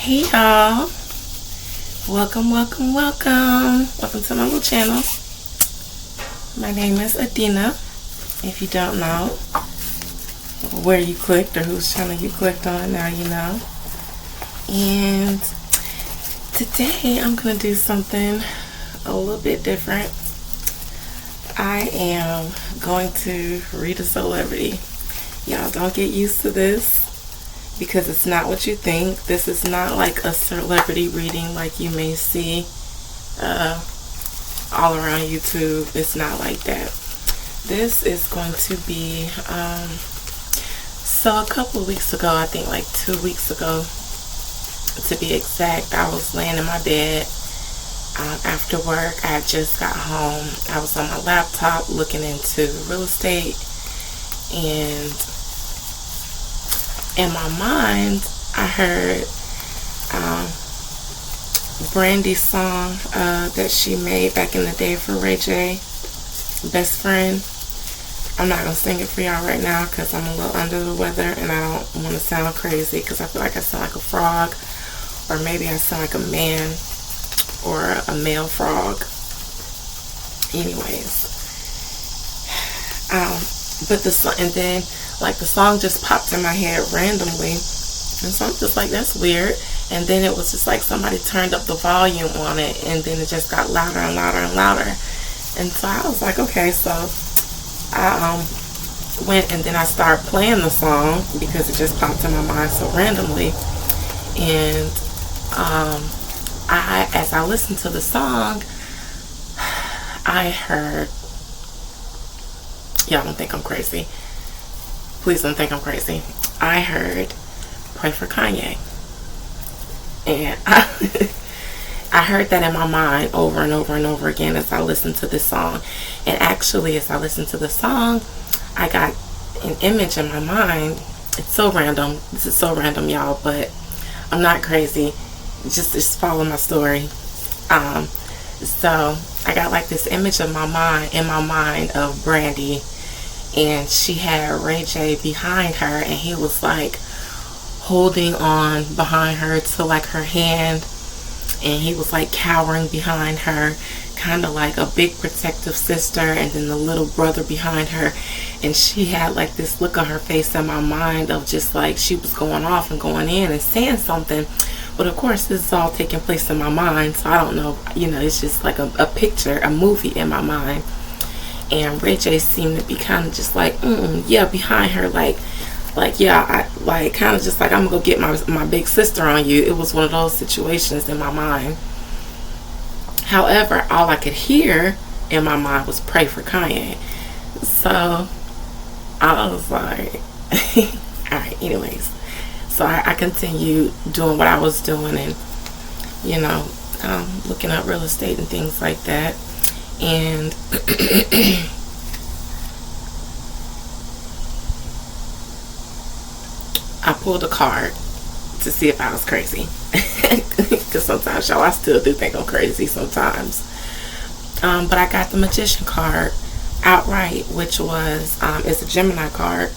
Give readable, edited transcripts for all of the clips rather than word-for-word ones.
Hey y'all, welcome to my little channel. My name is Adina. If you don't know where you clicked or whose channel you clicked on, now you know. And today I'm gonna do something a little bit different. I am going to read a celebrity. Y'all don't get used to this, because it's not what you think. This is not like a celebrity reading like you may see all around YouTube. It's not like that. This is going to be, so a couple of weeks ago, I think like 2 weeks ago to be exact, I was laying in my bed after work. I had just got home. I was on my laptop looking into real estate, and in my mind, I heard Brandy's song that she made back in the day for Ray J, Best Friend. I'm not going to sing it for y'all right now because I'm a little under the weather and I don't want to sound crazy, because I feel like I sound like a frog, or maybe I sound like a man or a male frog. Anyways, but and then like the song just popped in my head randomly, and so I'm just like, that's weird. And then it was just like somebody turned up the volume on it, and then it just got louder and louder and louder. And so I was like, okay. So I went and then I started playing the song because it just popped in my mind so randomly. And as I listened to the song, I heard, y'all don't think I'm crazy. Please don't think I'm crazy. I heard "Pray for Kanye," and I heard that in my mind over and over and over again as I listened to this song. And actually, as I listened to the song, I got an image in my mind. It's so random. This is so random, y'all, but I'm not crazy. Just follow my story. So I got like this image in my mind of Brandy, and she had Ray J behind her, and he was like holding on behind her to like her hand, and he was like cowering behind her, kind of like a big protective sister, and then the little brother behind her. And she had like this look on her face in my mind of just like she was going off and going in and saying something. But of course, this is all taking place in my mind, so I don't know, it's just like a picture, a movie in my mind. And Ray J seemed to be kind of just like, yeah, behind her, like yeah, I like kind of just like, I'm gonna go get my big sister on you. It was one of those situations in my mind. However, all I could hear in my mind was "Pray for Kanye." So I was like, all right, anyways. So I continued doing what I was doing, and looking up real estate and things like that. And I pulled a card to see if I was crazy, because sometimes, y'all, I still do think I'm crazy sometimes. But I got the Magician card outright, which was it's a Gemini card,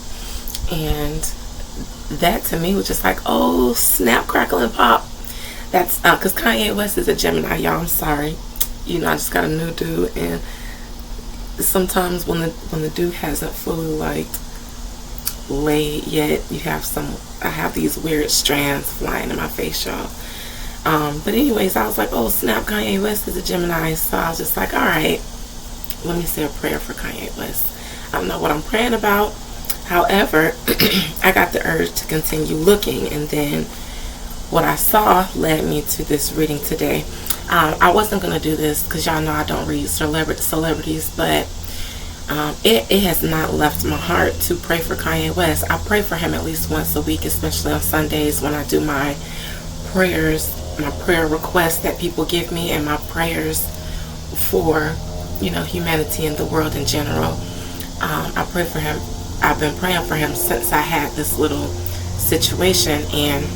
and that to me was just like, oh snap, crackle and pop. That's because Kanye West is a Gemini, y'all. I'm sorry. I just got a new dude, and sometimes when the dude hasn't fully like laid yet, I have these weird strands flying in my face, y'all. But anyways, I was like, oh snap, Kanye West is a Gemini. So I was just like, all right, let me say a prayer for Kanye West. I don't know what I'm praying about. However, I got the urge to continue looking, and then what I saw led me to this reading today. I wasn't going to do this because y'all know I don't read celebrities, but it has not left my heart to pray for Kanye West. I pray for him at least once a week, especially on Sundays when I do my prayers, my prayer requests that people give me, and my prayers for, humanity and the world in general. I pray for him. I've been praying for him since I had this little situation, and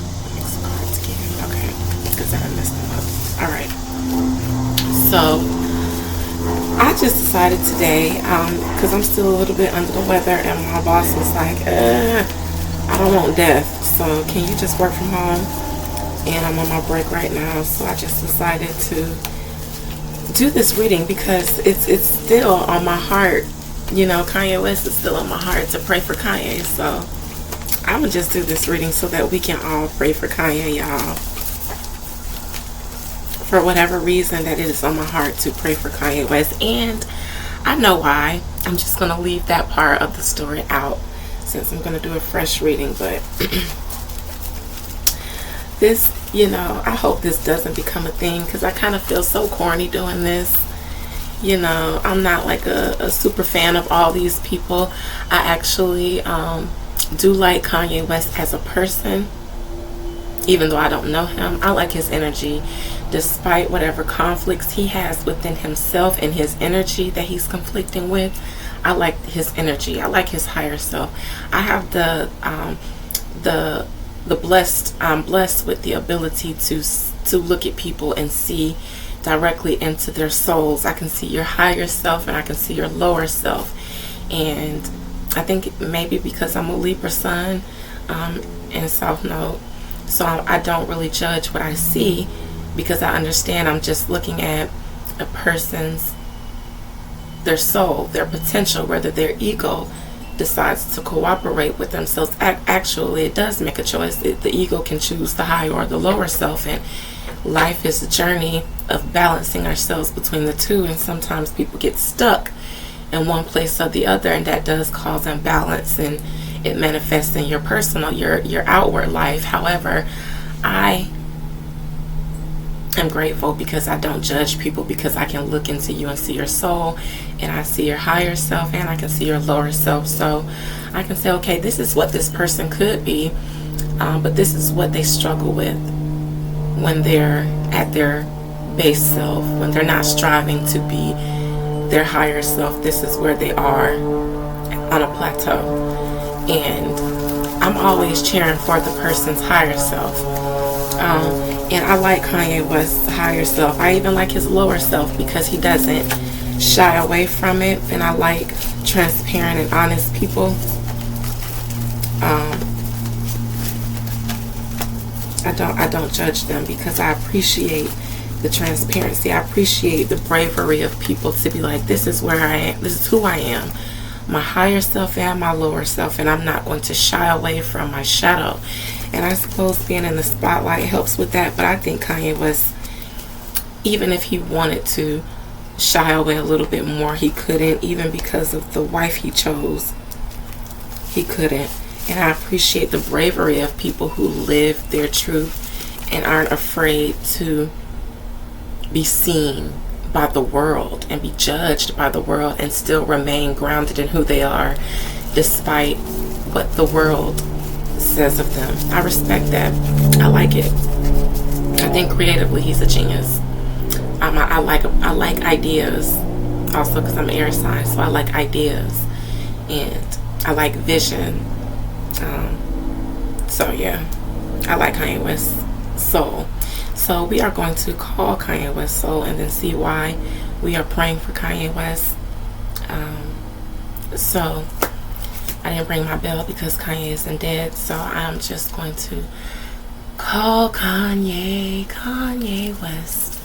okay, because I messed them up. All right. So I just decided today, because I'm still a little bit under the weather, and my boss was like, I don't want death, so can you just work from home? and I'm on my break right now, so I just decided to do this reading because it's still on my heart. You know, Kanye West is still on my heart to pray for Kanye, so I'm gonna just do this reading so that we can all pray for Kanye, y'all. For whatever reason that it is on my heart to pray for Kanye West, and I know why. I'm just gonna leave that part of the story out since I'm gonna do a fresh reading, but this, you know, I hope this doesn't become a thing because I kind of feel so corny doing this. You know, I'm not like a super fan of all these people. I actually do like Kanye West as a person, even though I don't know him. I like his energy, despite whatever conflicts he has within himself and his energy that he's conflicting with. I like his energy. I like his higher self. I have the blessed. I'm blessed with the ability to look at people and see directly into their souls. I can see your higher self and I can see your lower self. And I think maybe because I'm a Libra sun and South Node, so I don't really judge what I see because I understand I'm just looking at a person's, their soul, their potential, whether their ego decides to cooperate with themselves. Actually, it does make a choice. The ego can choose the higher or the lower self, and life is a journey of balancing ourselves between the two, and sometimes people get stuck in one place or the other, and that does cause imbalance, and it manifests in your personal, your outward life. However, I am grateful because I don't judge people, because I can look into you and see your soul, and I see your higher self, and I can see your lower self. So I can say, okay, this is what this person could be, but this is what they struggle with when they're at their base self, when they're not striving to be their higher self. This is where they are on a plateau. And I'm always cheering for the person's higher self. And I like Kanye West's higher self. I even like his lower self because he doesn't shy away from it. And I like transparent and honest people. I don't judge them because I appreciate the transparency. I appreciate the bravery of people to be like, this is where I am. This is who I am. My higher self and my lower self, and I'm not going to shy away from my shadow. And I suppose being in the spotlight helps with that, but I think Kanye West, even if he wanted to shy away a little bit more, he couldn't, even because of the wife he chose. He couldn't. And I appreciate the bravery of people who live their truth and aren't afraid to be seen by the world and be judged by the world and still remain grounded in who they are despite what the world says of them. I respect that. I like it. I think creatively he's a genius. I like ideas also because I'm air sign, so I like ideas and I like vision. So yeah, I like Kanye West's soul. So we are going to call Kanye West's soul and then see why we are praying for Kanye West. So I didn't bring my bell because Kanye isn't dead. So I'm just going to call Kanye West.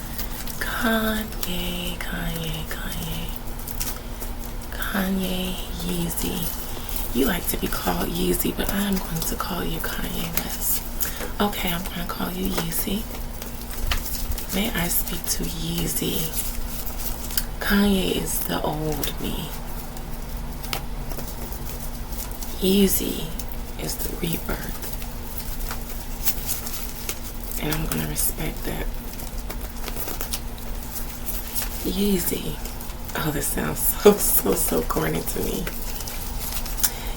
Kanye Yeezy. You like to be called Yeezy, but I'm going to call you Kanye West. Okay, I'm going to call you Yeezy. May I speak to Yeezy? Kanye is the old me. Yeezy is the rebirth. And I'm going to respect that. Yeezy. Oh, this sounds so corny to me.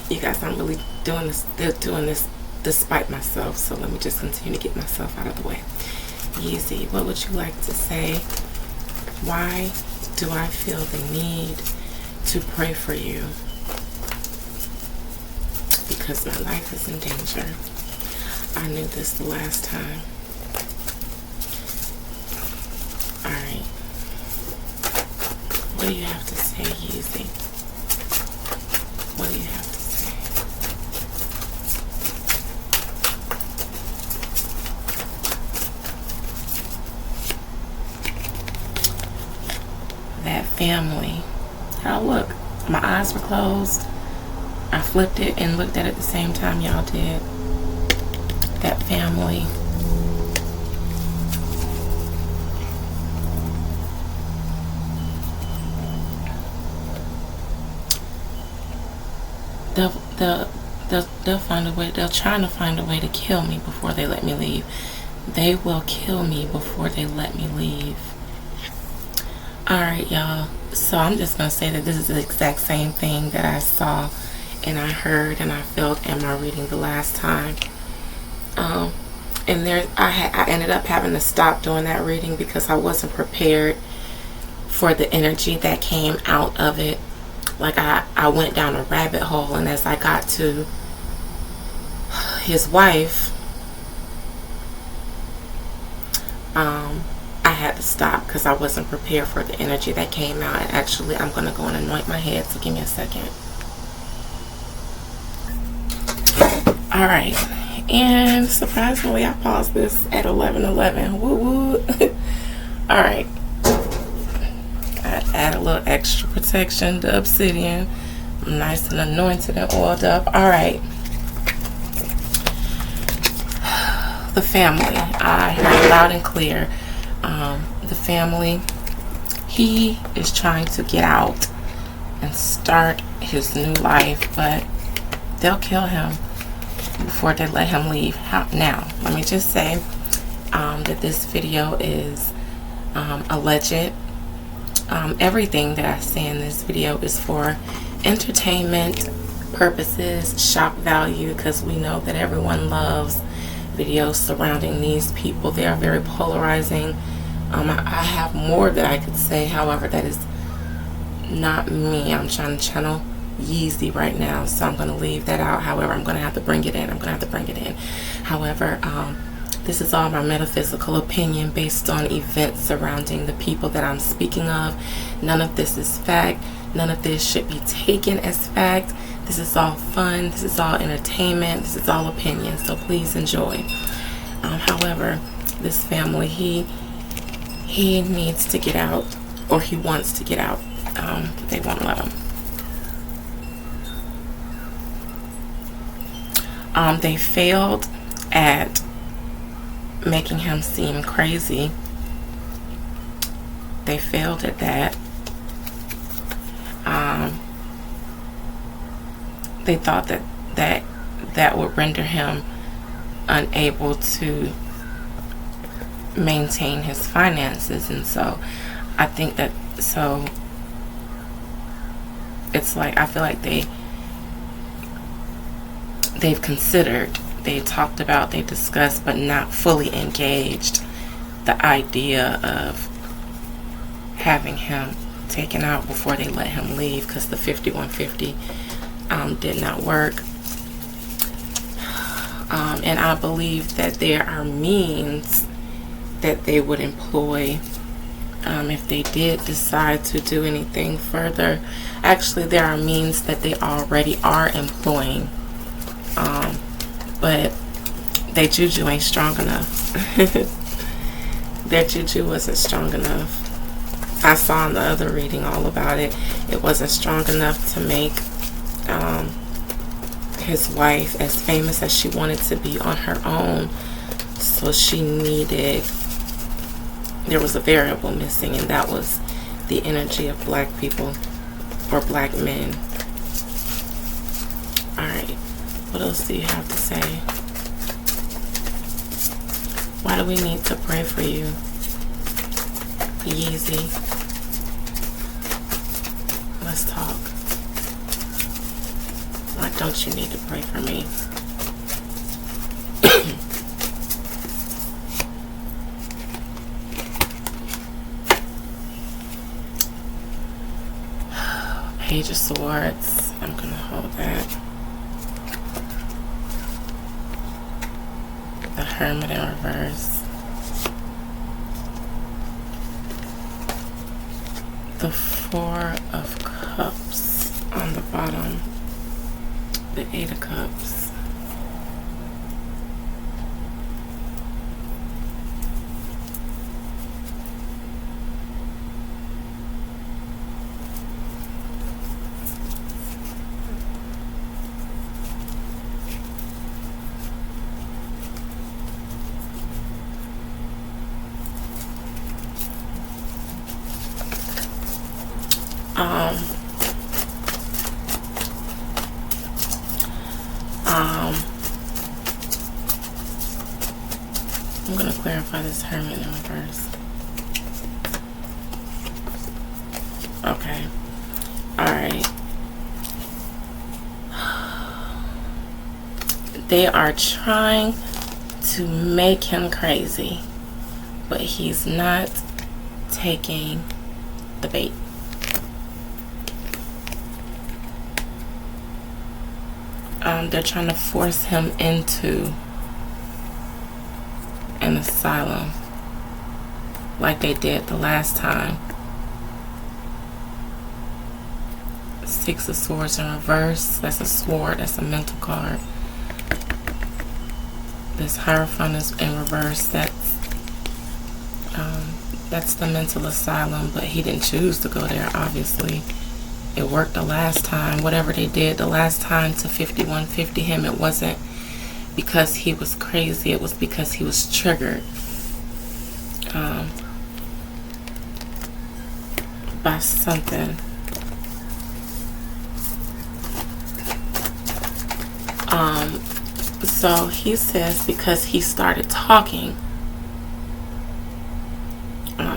You guys, I'm really doing this despite myself, so let me just continue to get myself out of the way. Yeezy, what would you like to say? Why do I feel the need to pray for you? Because my life is in danger. I knew this the last time. Alright. What do you have to say, Yeezy? What do you have to say? family. How look, my eyes were closed. I flipped it and looked at it at the same time y'all did. That family. They'll find a way. They're trying to find a way to kill me before they let me leave. They will kill me before they let me leave. Alright, y'all. So I'm just going to say that this is the exact same thing that I saw and I heard and I felt in my reading the last time. And there, I ended up having to stop doing that reading because I wasn't prepared for the energy that came out of it. Like I went down a rabbit hole, and as I got to his wife, I had to stop because I wasn't prepared for the energy that came out. And actually, I'm going to go and anoint my head, so give me a second. Alright, and surprisingly, I paused this at 11:11. Woo woo. Alright. I add a little extra protection to obsidian. I'm nice and anointed and oiled up. Alright. The family. I heard loud and clear. The family. He is trying to get out and start his new life, but they'll kill him before they let him leave. Now, let me just say that this video is alleged. Everything that I say in this video is for entertainment purposes, shock value, because we know that everyone loves videos surrounding these people. They are very polarizing. I have more that I could say, however, that is not me. I'm trying to channel Yeezy right now, so I'm going to leave that out. However, I'm going to have to bring it in. However, this is all my metaphysical opinion based on events surrounding the people that I'm speaking of. None of this is fact. None of this should be taken as fact. This is all fun. This is all entertainment. This is all opinion. So please enjoy. However, this family, he needs to get out, or he wants to get out. They won't let him. They failed at making him seem crazy. They failed at that. They thought that would render him unable to maintain his finances, and so I think that, so it's like, I feel like they've considered, they talked about, they discussed, but not fully engaged the idea of having him taken out before they let him leave, because the 5150 did not work. And I believe that there are means that they would employ if they did decide to do anything further. Actually, there are means that they already are employing, but their juju ain't strong enough. Their juju wasn't strong enough. I saw in the other reading all about it. It wasn't strong enough to make his wife as famous as she wanted to be on her own. So she needed, there was a variable missing, and that was the energy of black people or black men. Alright, what else do you have to say? Why do we need to pray for you, Yeezy? Let's talk. Why don't you need to pray for me? Page of Swords. I'm gonna hold that. The Hermit in reverse. The Four of Cups on the bottom. The Eight of Cups. I'm going to clarify this Hermit in reverse. Okay. Alright. They are trying to make him crazy, but he's not taking the bait. They're trying to force him into an asylum like they did the last time. Six of Swords in reverse. That's a sword. That's a mental card. This Hierophant is in reverse. That's the mental asylum, but he didn't choose to go there, obviously. It worked the last time. Whatever they did the last time to 5150 him, it wasn't because he was crazy. It was because he was triggered by something. So he says because he started talking,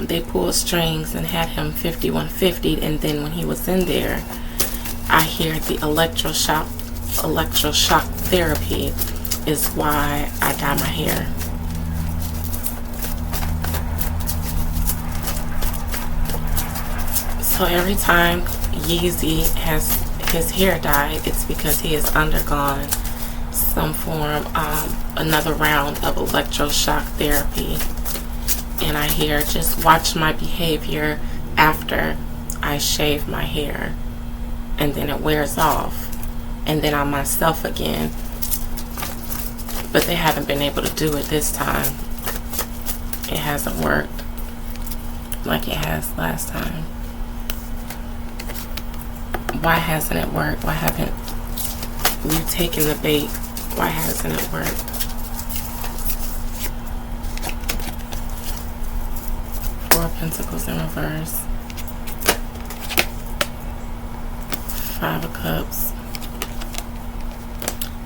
they pulled strings and had him 5150, and then when he was in there, I hear the electroshock therapy is why I dye my hair. So every time Yeezy has his hair dyed, it's because he has undergone some form, another round of electroshock therapy. And I hear, just watch my behavior after I shave my hair, and then it wears off, and then I'm myself again. But they haven't been able to do it this time. It hasn't worked like it has last time. Why hasn't it worked? Why haven't you taken the bait? Why hasn't it worked? Four of Pentacles in reverse. Five of Cups.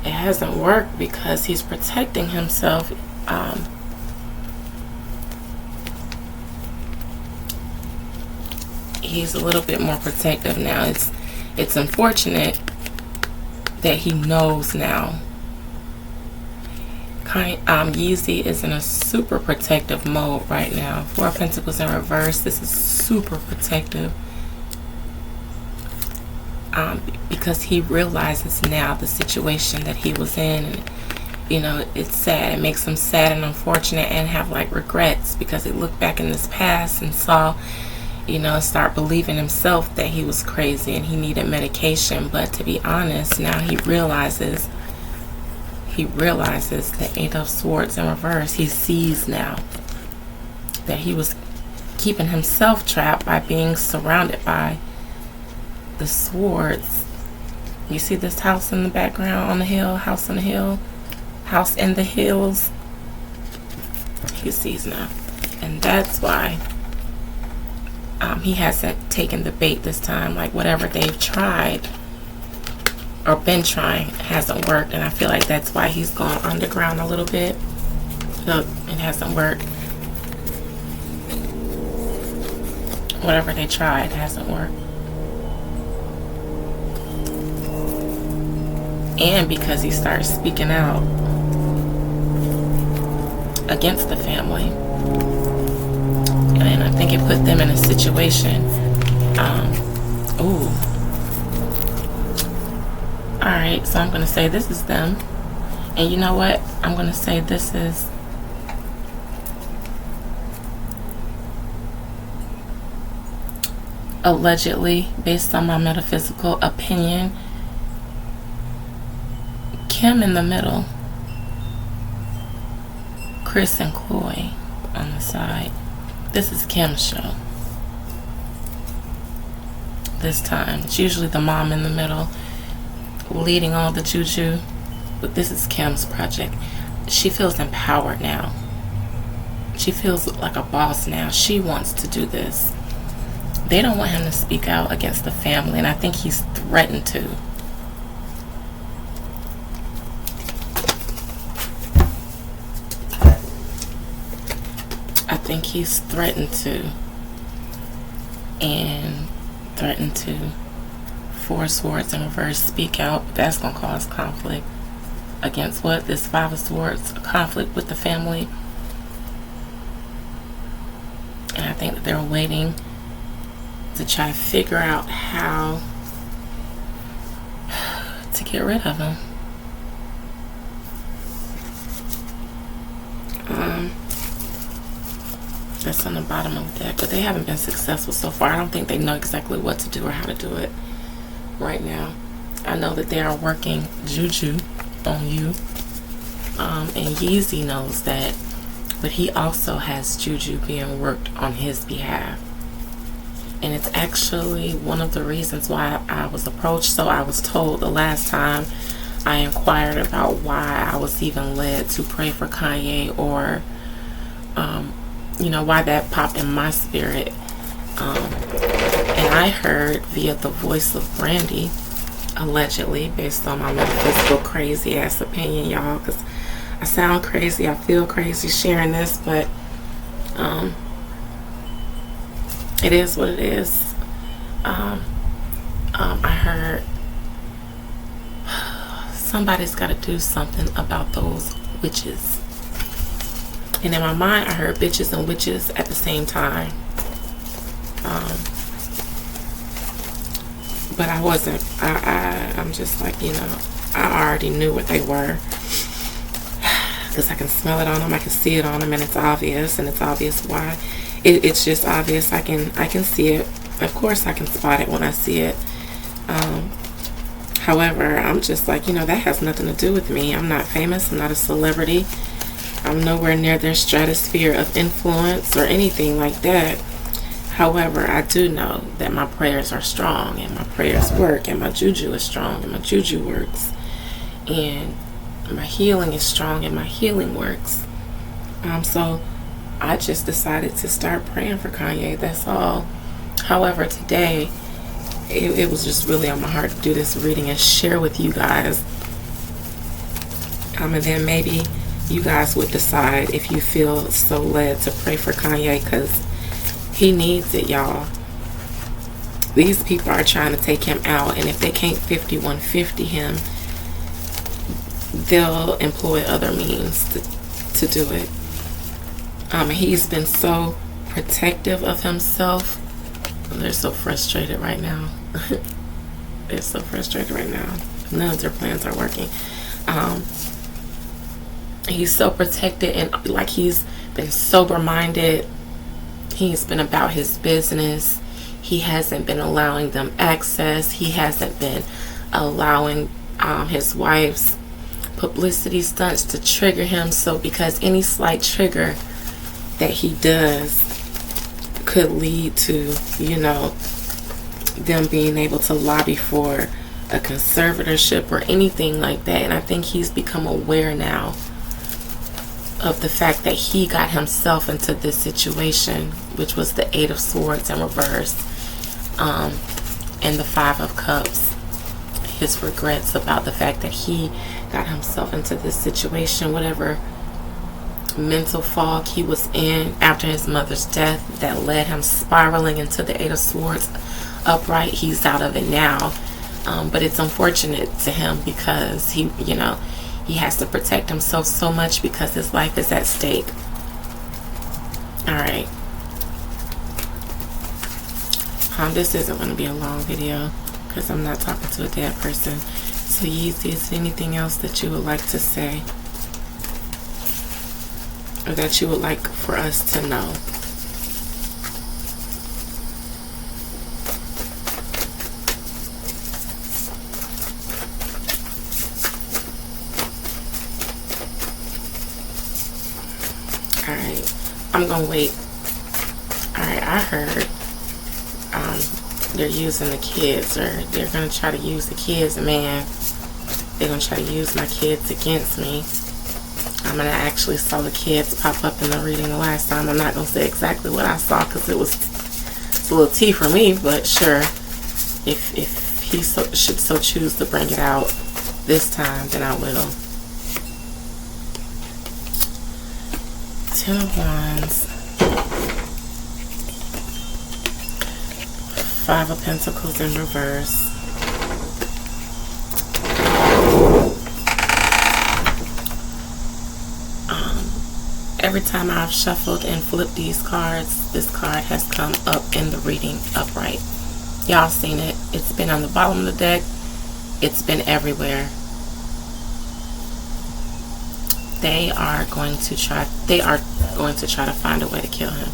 It hasn't worked because he's protecting himself. He's a little bit more protective now. It's unfortunate that he knows now. Yeezy is in a super protective mode right now. Four of Pentacles in reverse. This is super protective. Because he realizes now the situation that he was in, and you know, it's sad. It makes him sad and unfortunate, and have like regrets, because he looked back in his past and saw, you know, start believing himself that he was crazy and he needed medication. But to be honest, now he realizes the Eight of Swords in reverse. He sees now that he was keeping himself trapped by being surrounded by the swords. You see this house in the background on the hill, house on the hill, house in the hills. He sees now, and that's why he hasn't taken the bait this time. Like whatever they've tried or been trying hasn't worked, and I feel like that's why he's gone underground a little bit. Look, it hasn't worked. Whatever they tried hasn't worked. And because he started speaking out against the family, and I think it put them in a situation. Alright, so I'm going to say this is them. And you know what? I'm going to say this is allegedly, based on my metaphysical opinion, Kim in the middle, Chris and Chloe on the side. This is Kim's show. This time, it's usually the mom in the middle, leading all the juju, but this is Kim's project. She feels empowered now. She feels like a boss now. She wants to do this. They don't want him to speak out against the family, and I think he's threatened to. think he's threatened to. And threatened to. Four Swords in reverse, speak out. That's going to cause conflict. Against what? This Five of Swords, conflict with the family. And I think that they're waiting to try to figure out how to get rid of him. That's on the bottom of the deck, but they haven't been successful so far. I don't think they know exactly what to do or how to do it right now. I know that they are working juju on you, and Yeezy knows that, but he also has juju being worked on his behalf. And it's actually one of the reasons why I was approached. So I was told the last time I inquired about why I was even led to pray for Kanye, or you know, why that popped in my spirit. And I heard via the voice of Brandy, allegedly, based on my metaphysical crazy ass opinion, y'all, because I sound crazy, I feel crazy sharing this, but it is what it is. I heard somebody's got to do something about those witches. And in my mind, I heard bitches and witches at the same time. But I wasn't. I'm just like, you know, I already knew what they were. Because I can smell it on them, I can see it on them, and it's obvious. And it's obvious why. It's just obvious. I can see it. Of course, I can spot it when I see it. However, I'm just like, you know, that has nothing to do with me. I'm not famous. I'm not a celebrity. I'm nowhere near their stratosphere of influence or anything like that. However, I do know that my prayers are strong, and my prayers work, and my juju is strong, and my juju works, and my healing is strong, and my healing works. So I just decided to start praying for Kanye. That's all. However, today it was just really on my heart to do this reading and share with you guys. And then maybe you guys would decide if you feel so led to pray for Kanye, because he needs it, y'all. These people are trying to take him out, and if they can't 5150 him, they'll employ other means to do it. He's been so protective of himself. They're so frustrated right now. They're so frustrated right now. None of their plans are working. He's so protected, and like, he's been sober-minded. He's been about his business. He hasn't been allowing them access. He hasn't been allowing his wife's publicity stunts to trigger him. So because any slight trigger that he does could lead to, you know, them being able to lobby for a conservatorship or anything like that. And I think he's become aware now of the fact that he got himself into this situation, which was the Eight of Swords in reverse, and the Five of Cups. His regrets about the fact that he got himself into this situation, whatever mental fog he was in after his mother's death that led him spiraling into the Eight of Swords upright. He's out of it now, but it's unfortunate to him because he, you know, he has to protect himself so much because his life is at stake. Alright. This isn't going to be a long video because I'm not talking to a dead person. So Yeezy, is there anything else that you would like to say? Or that you would like for us to know? Alright, I'm gonna wait. Alright, I heard they're using the kids, or they're gonna try to use the kids, man. They're gonna try to use my kids against me. I'm gonna actually saw the kids pop up in the reading the last time. I'm not gonna say exactly what I saw because it's a little tea for me, but sure, if he should so choose to bring it out this time, then I will. Ten of Wands. Five of Pentacles in reverse. Every time I've shuffled and flipped these cards, this card has come up in the reading upright. Y'all seen it. It's been on the bottom of the deck. It's been everywhere. They are going to try to find a way to kill him.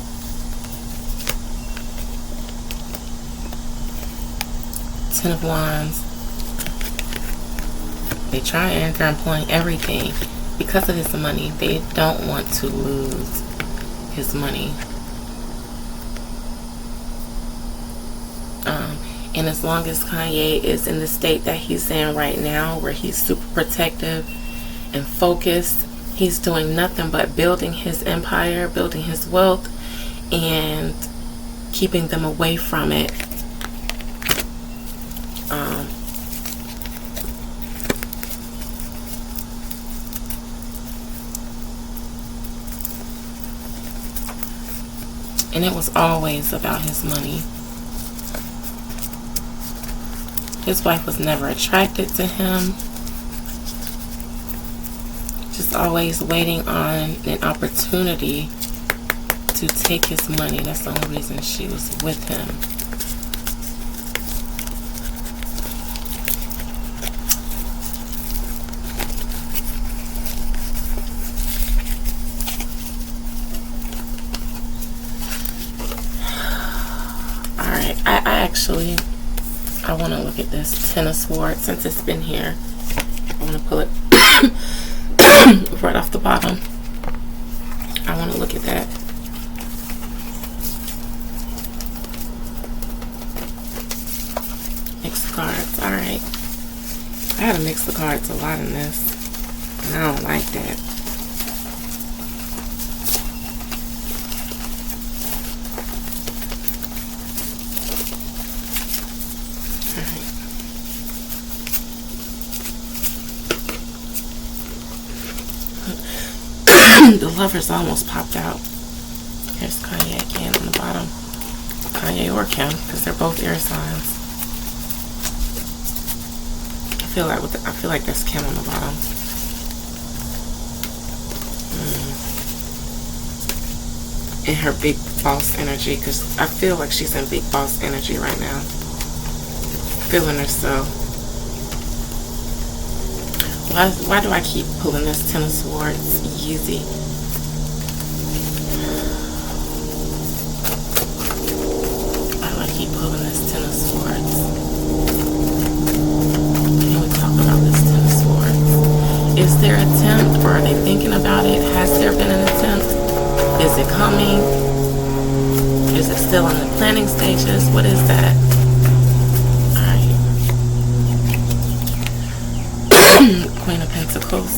Ten of Wands. They try and they're employing everything because of his money. They don't want to lose his money. And as long as Kanye is in the state that he's in right now, where he's super protective and focused, he's doing nothing but building his empire, building his wealth, and keeping them away from it. And it was always about his money. His wife was never attracted to him. Just always waiting on an opportunity to take his money. That's the only reason she was with him. Alright, I want to look at this Ten of Swords since it's been here. I want to pull it right off the bottom. I want to look at that. Mix the cards. Alright. I had to mix the cards a lot in this. And I don't like that. The Lovers almost popped out. Here's Kanye again on the bottom. Kanye or Kim, because they're both air signs. I feel like that's Kim on the bottom. In her big boss energy, because I feel like she's in big boss energy right now. Feeling herself. Why do I keep pulling this Ten of Swords? Yeezy. Why do I keep pulling this Ten of Swords? Can we talk about this Ten of Swords? Is there an attempt, or are they thinking about it? Has there been an attempt? Is it coming? Is it still in the planning stages? What is that? Queen of Pentacles,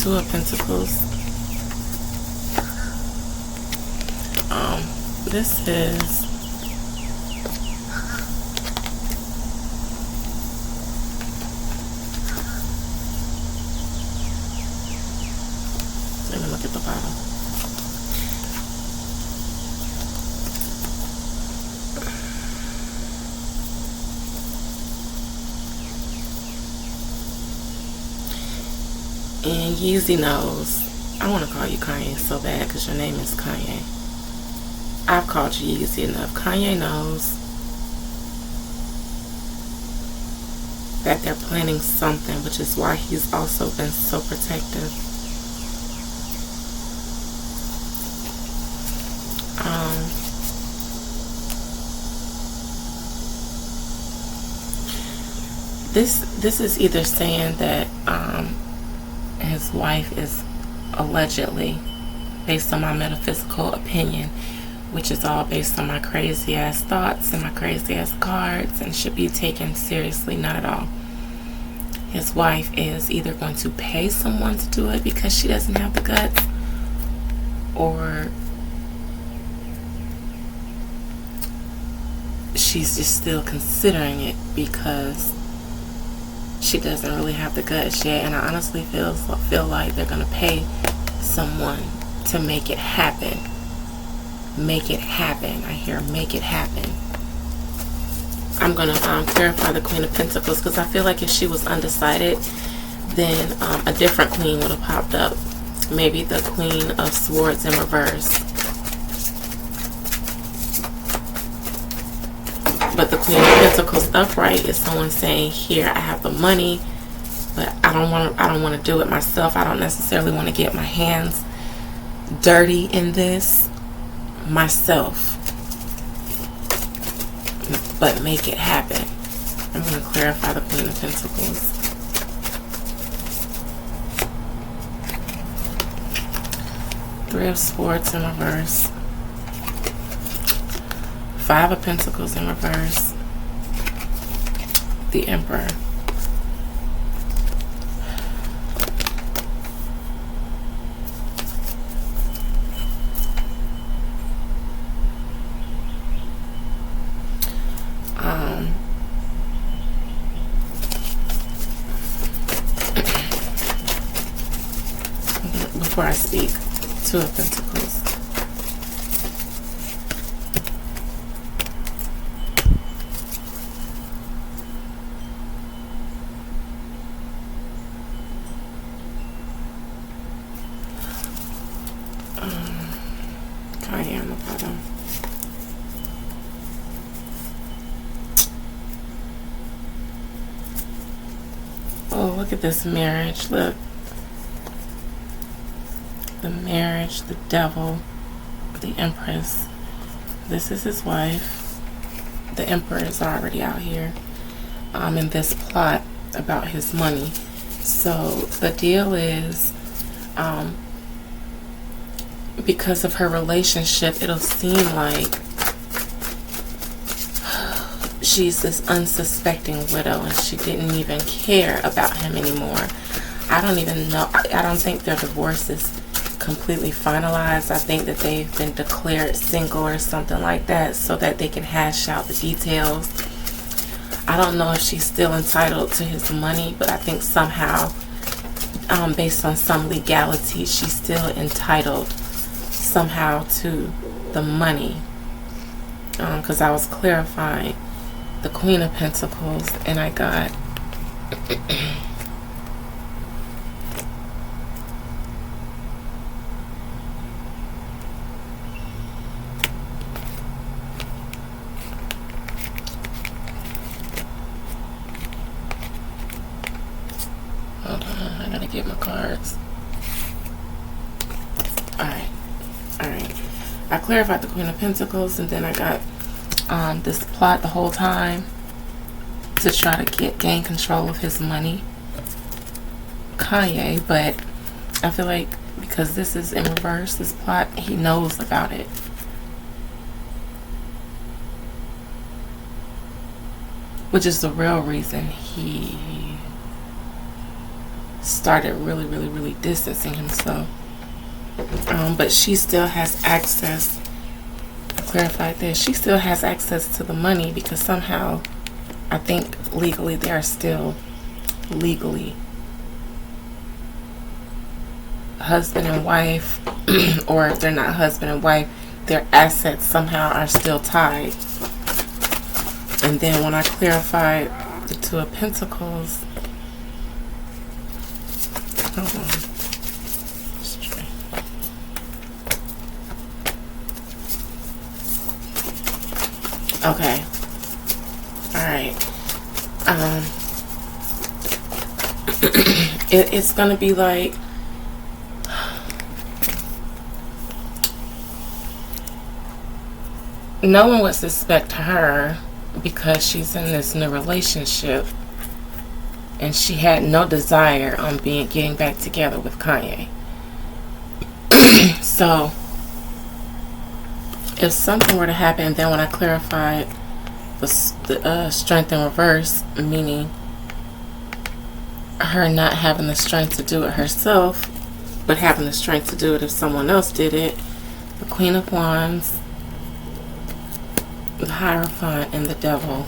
Two of Pentacles. This is let me look at the bottom. And Yeezy knows. I want to call you Kanye so bad because your name is Kanye. I've called you Yeezy enough. Kanye knows that they're planning something, which is why he's also been so protective. This is either saying that his wife is allegedly, based on my metaphysical opinion, which is all based on my crazy ass thoughts and my crazy ass cards and should be taken seriously, not at all. His wife is either going to pay someone to do it because she doesn't have the guts, or she's just still considering it because she doesn't really have the guts yet. And I honestly feel like they're going to pay someone to make it happen. make it happen. I hear make it happen. I'm going to clarify the Queen of Pentacles, because I feel like if she was undecided, then a different queen would have popped up. Maybe the Queen of Swords in reverse. But the Queen of Pentacles upright is someone saying, here, I have the money, but I don't want to do it myself. I don't necessarily want to get my hands dirty in this myself, but make it happen. I'm going to clarify the Queen of Pentacles. Three of Swords in reverse. Five of Pentacles in reverse. The Emperor. Before I speak, Two of Pentacles. Kanye on the bottom. Oh, look at this marriage. Look. The marriage, the devil, the Empress. This is his wife. The Emperor is already out here in this plot about his money. So the deal is, because of her relationship, it'll seem like she's this unsuspecting widow and she didn't even care about him anymore. I don't even know. I don't think their divorce is completely finalized. I think that they've been declared single or something like that so that they can hash out the details. I don't know if she's still entitled to his money, but I think somehow, based on some legality, she's still entitled somehow to the money. Because I was clarifying the Queen of Pentacles and I got hold on, I gotta get my cards. Alright. I clarified the Queen of Pentacles, and then I got this plot the whole time to try to gain control of his money. Kanye, but I feel like because this is in reverse, this plot, he knows about it. Which is the real reason he started really distancing himself. But she still has access. I clarified this. She still has access to the money because somehow, I think legally they are still legally husband and wife, or if they're not husband and wife, their assets somehow are still tied. And then when I clarified the Two of Pentacles, hold on. Okay. Alright. It's gonna be like no one would suspect her because she's in this new relationship and she had no desire on getting back together with Kanye. So if something were to happen, and then when I clarified the strength in reverse, meaning her not having the strength to do it herself, but having the strength to do it if someone else did it, the Queen of Wands, the Hierophant, and the Devil.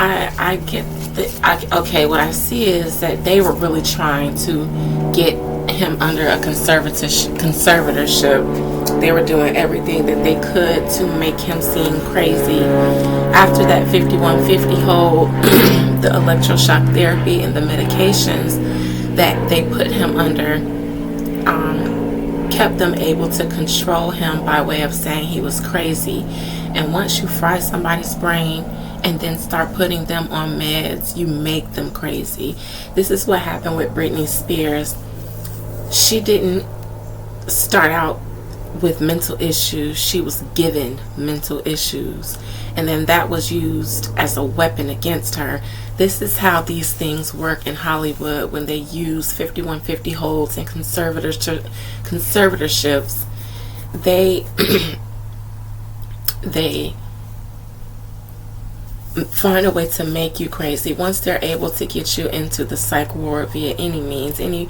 I get okay, what I see is that they were really trying to get him under a conservatorship. They were doing everything that they could to make him seem crazy. After that 5150 hold, the electroshock therapy and the medications that they put him under kept them able to control him by way of saying he was crazy. And once you fry somebody's brain and then start putting them on meds, you make them crazy. This is what happened with Britney Spears. She didn't start out with mental issues. She was given mental issues, and then that was used as a weapon against her. This is how these things work in Hollywood when they use 5150 holds and conservatorships. They they find a way to make you crazy. Once they're able to get you into the psych ward via any means, in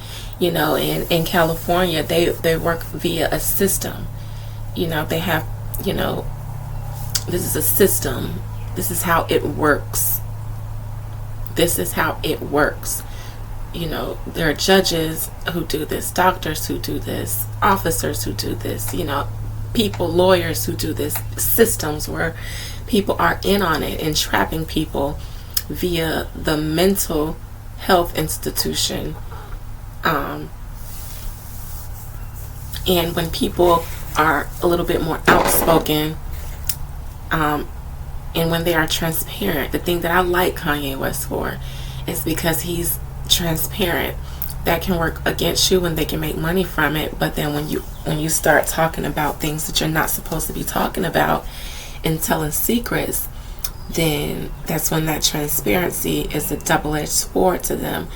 California, they work via a system. They have, this is a system. This is how it works. There are judges who do this, doctors who do this, officers who do this, people, lawyers who do this, systems where people are in on it and trapping people via the mental health institution. And when people are a little bit more outspoken, and when they are transparent, the thing that I like Kanye West for is because he's transparent. That can work against you when they can make money from it, but then when you start talking about things that you're not supposed to be talking about and telling secrets, then that's when that transparency is a double-edged sword to them.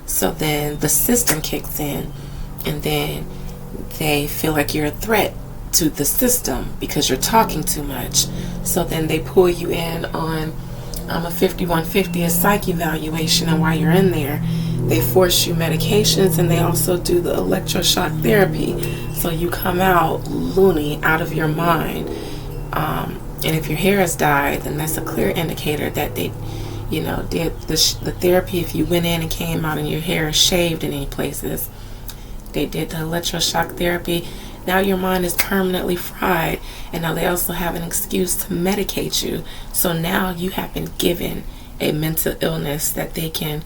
So then the system kicks in, and then they feel like you're a threat to the system because you're talking too much. So then they pull you in on a 5150, a psych evaluation, and while you're in there, they force you medications, and they also do the electroshock therapy. So you come out loony, out of your mind. And if your hair has dyed, then that's a clear indicator that they, did the therapy. If you went in and came out and your hair is shaved in any places, they did the electroshock therapy. Now your mind is permanently fried, and now they also have an excuse to medicate you. So now you have been given a mental illness that they can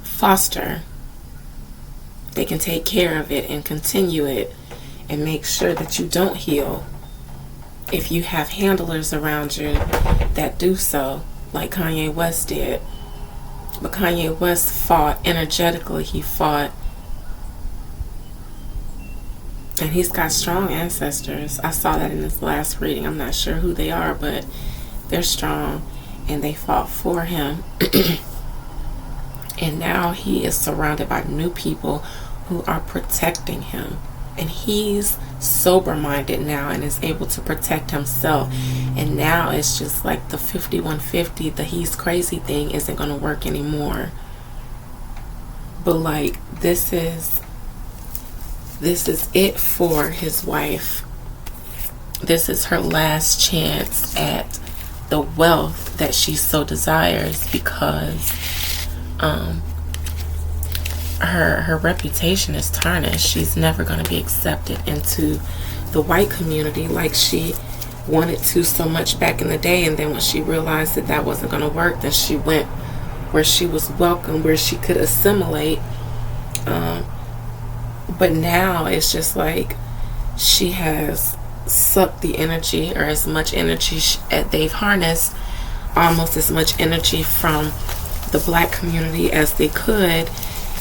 foster. They can take care of it and continue it and make sure that you don't heal. If you have handlers around you that do so, like Kanye West did. But Kanye West fought energetically. He fought, and he's got strong ancestors. I saw that in this last reading. I'm not sure who they are, but they're strong, and they fought for him. And now he is surrounded by new people who are protecting him. And he's sober-minded now and is able to protect himself. And now it's just like the 5150, the he's crazy thing isn't going to work anymore. But like, this is it for his wife. This is her last chance at the wealth that she so desires, because her reputation is tarnished. She's never going to be accepted into the white community like she wanted to so much back in the day. And then when she realized that that wasn't going to work, then she went where she was welcome, where she could assimilate. But now it's just like she has sucked the energy, or as much energy they've harnessed, almost as much energy from the black community as they could.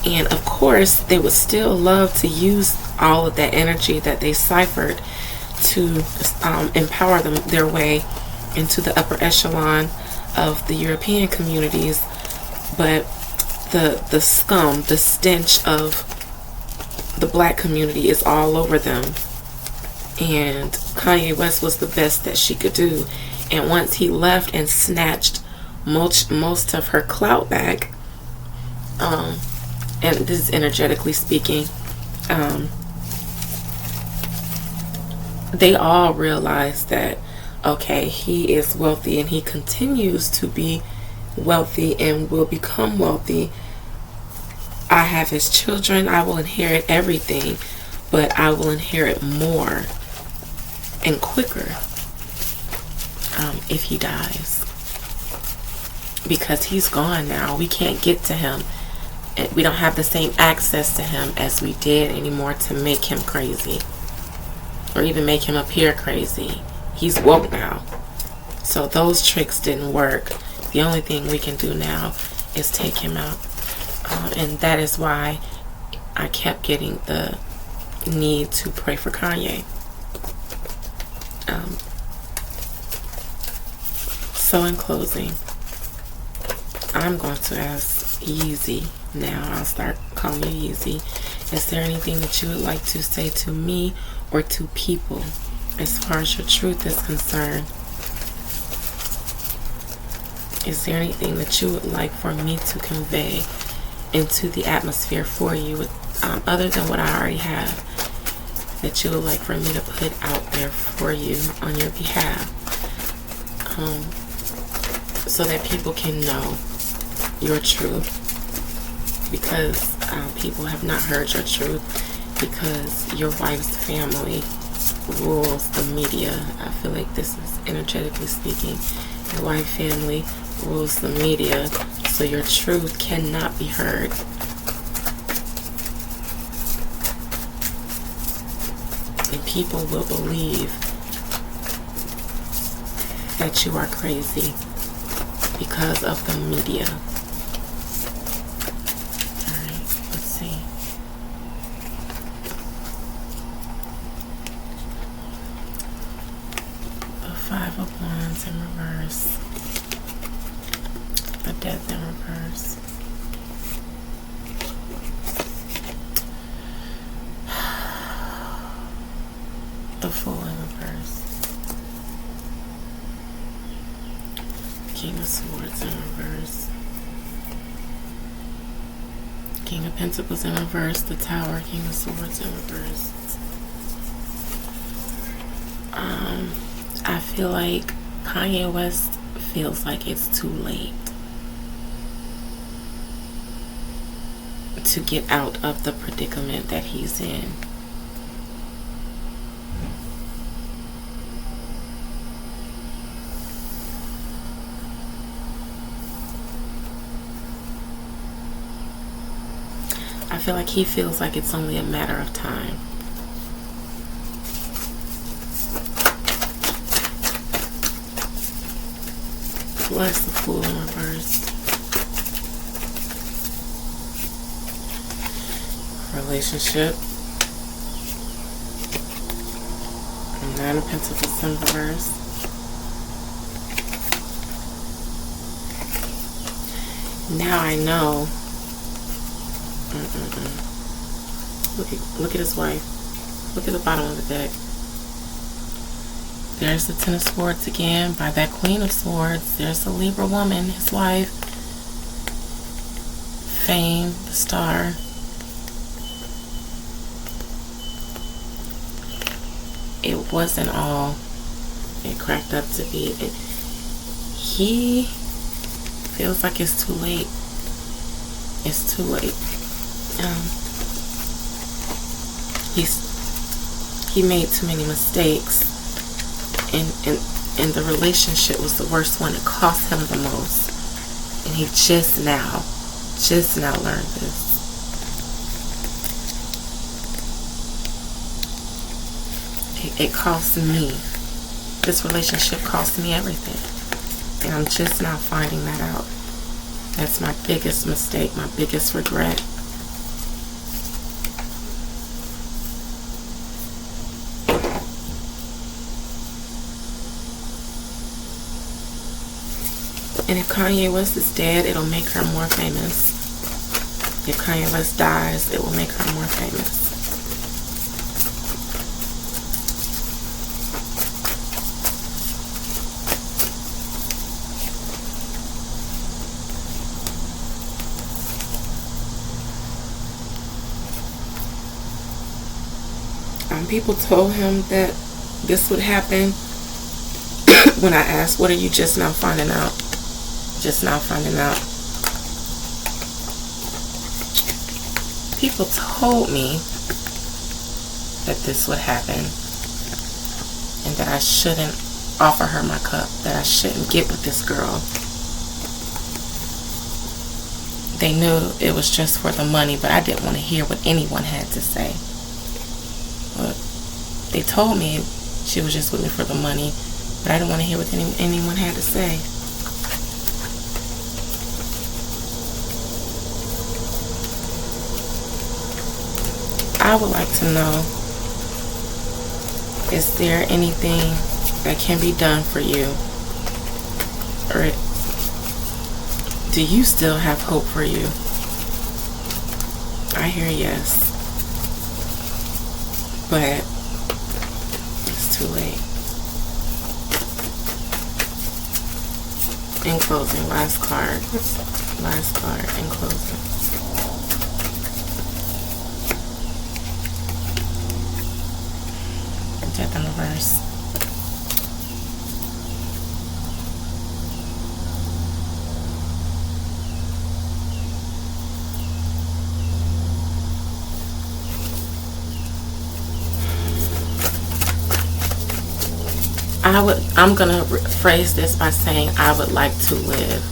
And of course, they would still love to use all of that energy that they ciphered to empower their way into the upper echelon of the European communities. But the scum, the stench of the black community is all over them. And Kanye West was the best that she could do. And once he left and snatched most of her clout back, and this is energetically speaking, they all realized that, okay, he is wealthy and he continues to be wealthy and will become wealthy. I have his children. I will inherit everything, but I will inherit more and quicker if he dies, because he's gone now. We can't get to him. We don't have the same access to him as we did anymore to make him crazy or even make him appear crazy. He's woke now, so those tricks didn't work. The only thing we can do now is take him out, and that is why I kept getting the need to pray for Kanye. So in closing, I'm going to ask Yeezy now. I'll start calling you Yeezy. Is there anything that you would like to say to me or to people as far as your truth is concerned? Is there anything that you would like for me to convey into the atmosphere for you, other than what I already have, that you would like for me to put out there for you on your behalf, so that people can know your truth? Because people have not heard your truth, because your wife's family rules the media. I feel like this is energetically speaking. Your wife's family rules the media, so your truth cannot be heard. And people will believe that you are crazy because of the media. Alright, let's see. The Five of Wands in reverse. The Death in reverse. The Fool in reverse. King of Swords in reverse. King of Pentacles in reverse. The Tower. King of Swords in reverse. I feel like Kanye West feels like it's too late to get out of the predicament that he's in. I feel like he feels like it's only a matter of time. Bless the Fool in reverse. Relationship. Nine of Pentacles in reverse. Now I know. Look at his wife. Look at the bottom of the deck. There's the Ten of Swords again by that Queen of Swords. There's the Libra woman, his wife. Fame, the Star. It wasn't all it cracked up to be. He feels like it's too late. It's too late. He made too many mistakes, and the relationship was the worst one. It cost him the most, and he just now learned this. It cost me. This relationship cost me everything, and I'm just now finding that out. That's my biggest mistake, my biggest regret. And if Kanye West is dead, it'll make her more famous. If Kanye West dies, it will make her more famous. People told him that this would happen when I asked, what are you just now finding out? just now finding out. People told me that this would happen and that I shouldn't offer her my cup, that I shouldn't get with this girl. They knew it was just for the money, but I didn't want to hear what anyone had to say. But they told me she was just with me for the money, but I didn't want to hear what anyone had to say. I would like to know, is there anything that can be done for you? Or do you still have hope for you? I hear yes. But it's too late. In closing, last card in closing. Death in reverse. I'm gonna phrase this by saying I would like to live,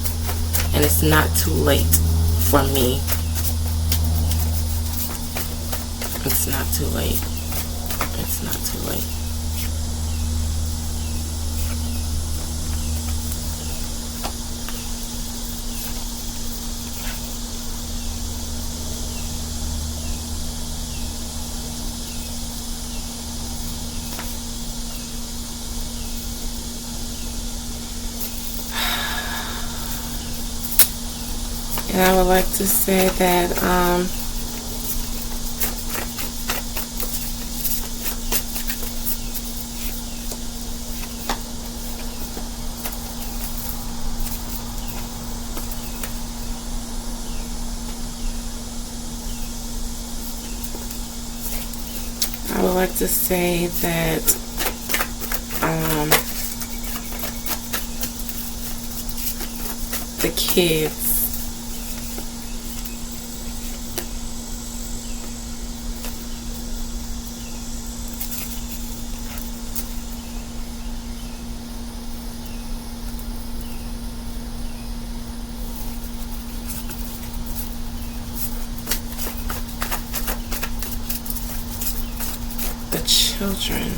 and it's not too late for me. It's not too late. It's not too late. And I would like to say that the kids, the children,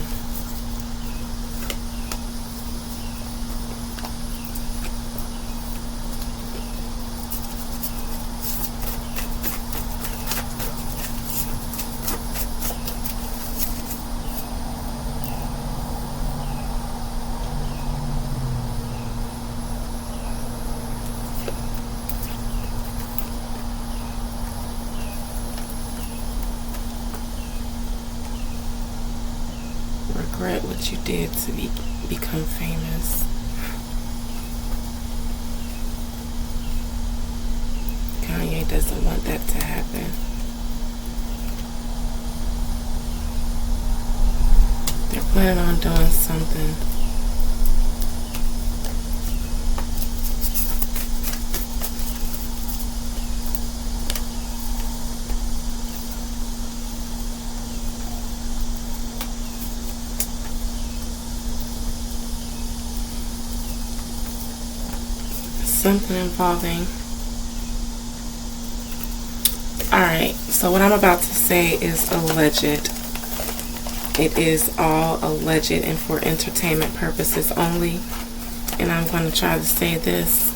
regret what you did to become famous. Kanye doesn't want that to happen. They're planning on doing something. Something involving. Alright, so what I'm about to say is alleged. It is all alleged and for entertainment purposes only. And I'm going to try to say this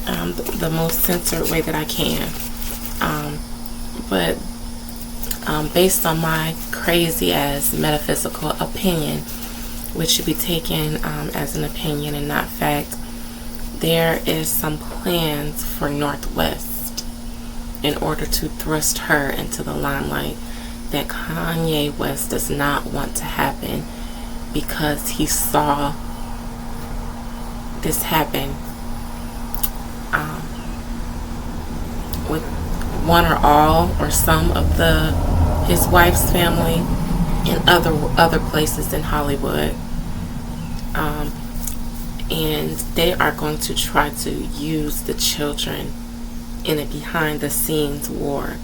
the most censored way that I can. But based on my crazy ass metaphysical opinion, which should be taken as an opinion and not fact, there is some plans for Northwest in order to thrust her into the limelight that Kanye West does not want to happen, because he saw this happen with one or all or some of his wife's family in other places in Hollywood. and they are going to try to use the children in a behind the scenes war,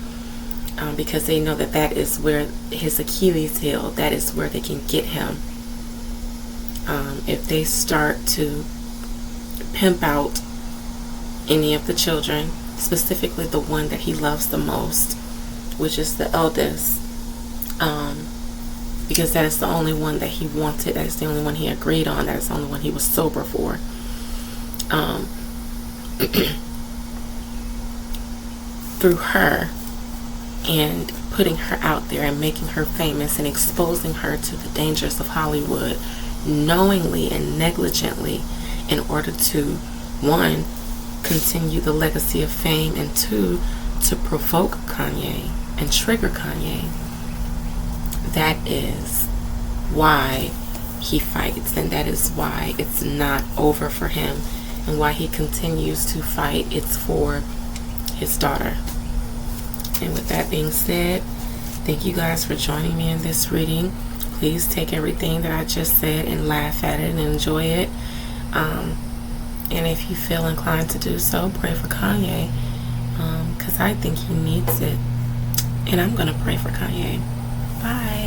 because they know that that is where his Achilles heel, that is where they can get him. If they start to pimp out any of the children, specifically the one that he loves the most, which is the eldest, because that is the only one that he wanted, that is the only one he agreed on, that is the only one he was sober for. Through her and putting her out there and making her famous and exposing her to the dangers of Hollywood knowingly and negligently, in order to, one, continue the legacy of fame, and two, to provoke Kanye and trigger Kanye. That is why he fights, and that is why it's not over for him, and why he continues to fight. It's for his daughter. And with that being said, thank you guys for joining me in this reading. Please take everything that I just said and laugh at it and enjoy it. And if you feel inclined to do so, pray for Kanye, because I think he needs it. And I'm going to pray for Kanye. Bye.